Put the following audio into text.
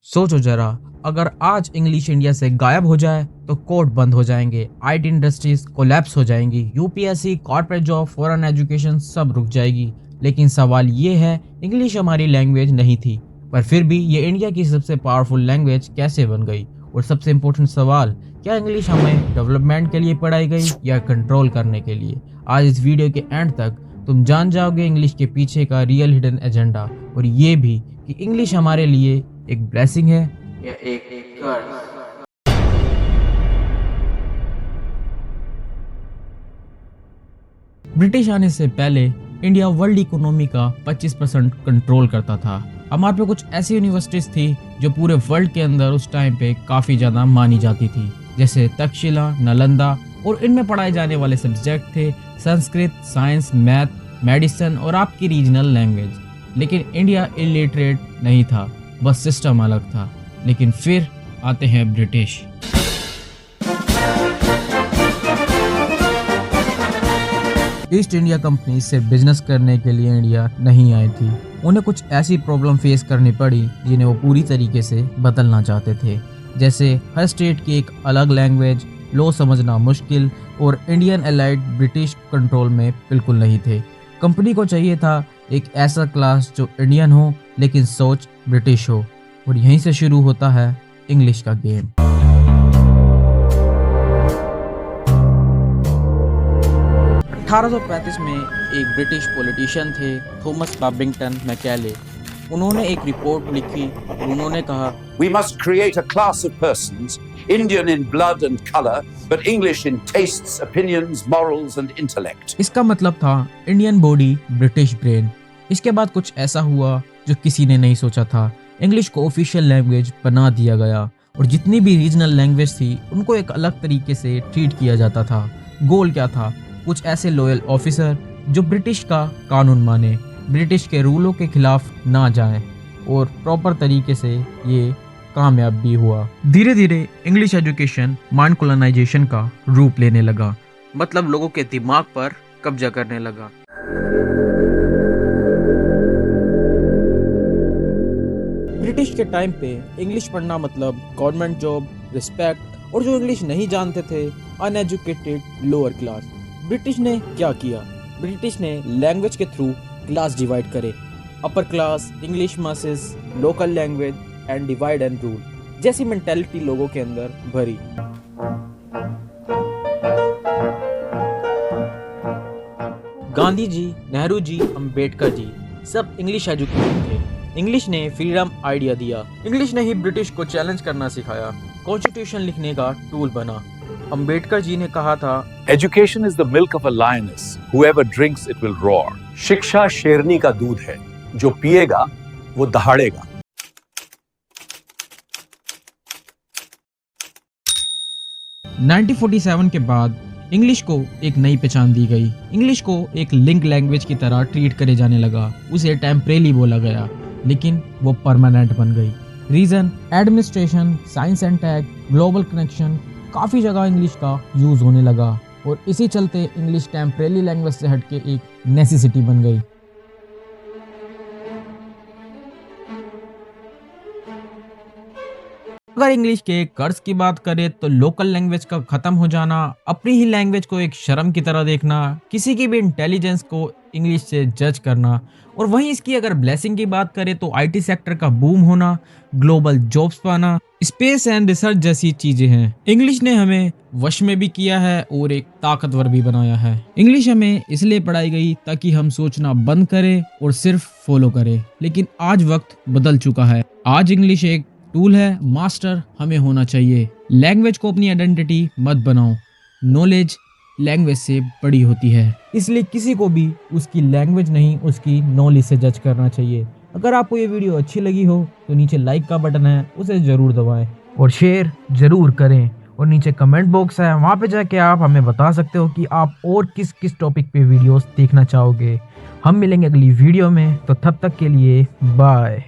सोचो जरा, अगर आज इंग्लिश इंडिया से गायब हो जाए तो कोर्ट बंद हो जाएंगे, आईटी इंडस्ट्रीज कोलैप्स हो जाएंगी, UPSC, corporate job, foreign education सब रुक जाएगी। लेकिन सवाल ये है, इंग्लिश हमारी लैंग्वेज नहीं थी, पर फिर भी ये इंडिया की सबसे पावरफुल लैंग्वेज कैसे बन गई? और सबसे इम्पोर्टेंट सवाल, क्या इंग्लिश हमें डेवलपमेंट के लिए पढ़ाई गई या कंट्रोल करने के लिए? आज इस वीडियो के एंड तक तुम जान जाओगे इंग्लिश के पीछे का रियल हिडन एजेंडा, और ये भी कि इंग्लिश हमारे लिए एक ब्लेसिंग है या एक कर्स। ब्रिटिश आने से पहले इंडिया वर्ल्ड इकोनॉमी का 25% कंट्रोल करता था। हमारे पे कुछ ऐसी यूनिवर्सिटीज थी जो पूरे वर्ल्ड के अंदर उस टाइम पे काफी ज्यादा मानी जाती थी, जैसे तक्षशिला, नालंदा, और इनमें पढ़ाए जाने वाले सब्जेक्ट थे संस्कृत, साइंस, मैथ, मेडिसिन और आपकी रीजनल लैंग्वेज। लेकिन इंडिया इलिटरेट नहीं था, बस सिस्टम अलग था। लेकिन फिर आते हैं ब्रिटिश। ईस्ट इंडिया कंपनी से बिजनेस करने के लिए इंडिया नहीं आई थी। उन्हें कुछ ऐसी प्रॉब्लम फेस करनी पड़ी जिन्हें वो पूरी तरीके से बदलना चाहते थे, जैसे हर स्टेट की एक अलग लैंग्वेज, लो समझना मुश्किल, और इंडियन एलाइड ब्रिटिश कंट्रोल में बिल्कुल नहीं थे। कंपनी को चाहिए था एक ऐसा क्लास जो इंडियन हो लेकिन सोच ब्रिटिश हो, और यहीं से शुरू होता है इंग्लिश का गेम। अठारह सौ 35 में एक ब्रिटिश पॉलिटिशियन थे, थॉमस बाबिंगटन मैकेले। उन्होंने एक रिपोर्ट लिखी और उन्होंने कहा, We must create a class of persons, Indian in blood and color, but English in tastes, opinions, morals and intellect. इसका मतलब था इंडियन बॉडी, ब्रिटिश ब्रेन। इसके बाद कुछ ऐसा हुआ जो किसी ने नहीं सोचा था। इंग्लिश को ऑफिशियल लैंग्वेज बना दिया गया, और जितनी भी रीजनल लैंग्वेज थी उनको एक अलग तरीके से ट्रीट किया जाता था। गोल क्या था? कुछ ऐसे लॉयल ऑफिसर जो ब्रिटिश का कानून माने, ब्रिटिश के रूलों के खिलाफ ना जाएं, और प्रॉपर तरीके से ये कामयाब भी हुआ। धीरे धीरे इंग्लिश एजुकेशन माइंड कॉलोनाइजेशन का रूप लेने लगा, मतलब लोगों के दिमाग पर कब्जा करने लगा। ब्रिटिश के टाइम पे इंग्लिश पढ़ना मतलब गवर्नमेंट जॉब, रिस्पेक्ट, और जो इंग्लिश नहीं जानते थे अनएजुकेटेड लोअर क्लास। ब्रिटिश ने क्या किया? ब्रिटिश ने लैंग्वेज के थ्रू क्लास डिवाइड करे, upper class, English masses, local language and divide and rule जैसी मेंटालिटी लोगों के अंदर भरी। गांधी जी, नेहरू जी, अंबेडकर जी सब इंग्लिश एजुकेटेड थे। इंग्लिश ने फ्रीडम आइडिया दिया। इंग्लिश ने ही ब्रिटिश को चैलेंज करना सिखाया, कॉन्स्टिट्यूशन लिखने का टूल बना। अंबेडकर जी ने कहा था, Education is the milk of a lioness. Whoever drinks it will roar. शिक्षा शेरनी का दूध है, जो पिएगा वो दहाड़ेगा। नाइनटीन 47 के बाद इंग्लिश को एक नई पहचान दी गई। इंग्लिश को एक लिंक लैंग्वेज की तरह ट्रीट करे जाने लगा। उसे टेम्परेरी बोला गया, लेकिन वो परमानेंट बन गई। Reason, administration, science and tech, global connection, काफी जगह इंग्लिश का यूज होने लगा, और इसी चलते इंग्लिश टेम्परेरी लैंग्वेज से हटके एक नेसेसिटी बन गई। अगर इंग्लिश के कर्ज की बात करें तो लोकल लैंग्वेज का खत्म हो जाना, अपनी ही लैंग्वेज को एक शर्म की तरह देखना, किसी की भी इंटेलिजेंस को इंग्लिश से जज करना, और वहीं इसकी अगर ब्लेसिंग की बात करें तो आईटी सेक्टर का बूम होना, ग्लोबल जॉब्स पाना, स्पेस एंड रिसर्च जैसी चीजें हैं। इंग्लिश ने हमें वश में भी किया है और एक ताकतवर भी बनाया है। इंग्लिश हमें इसलिए पढ़ाई गई ताकि हम सोचना बंद करें और सिर्फ फॉलो करें, लेकिन आज वक्त बदल चुका है। आज इंग्लिश एक टूल है, मास्टर हमें होना चाहिए। लैंग्वेज को अपनी आइडेंटिटी मत बनाओ, नॉलेज लैंग्वेज से बड़ी होती है, इसलिए किसी को भी उसकी लैंग्वेज नहीं उसकी नॉलेज से जज करना चाहिए। अगर आपको ये वीडियो अच्छी लगी हो तो नीचे लाइक का बटन है, उसे जरूर दबाएं और शेयर जरूर करें, और नीचे कमेंट बॉक्स है, वहाँ पे जाके आप हमें बता सकते हो कि आप और किस किस टॉपिक पे वीडियोस देखना चाहोगे। हम मिलेंगे अगली वीडियो में, तो तब तक के लिए बाय।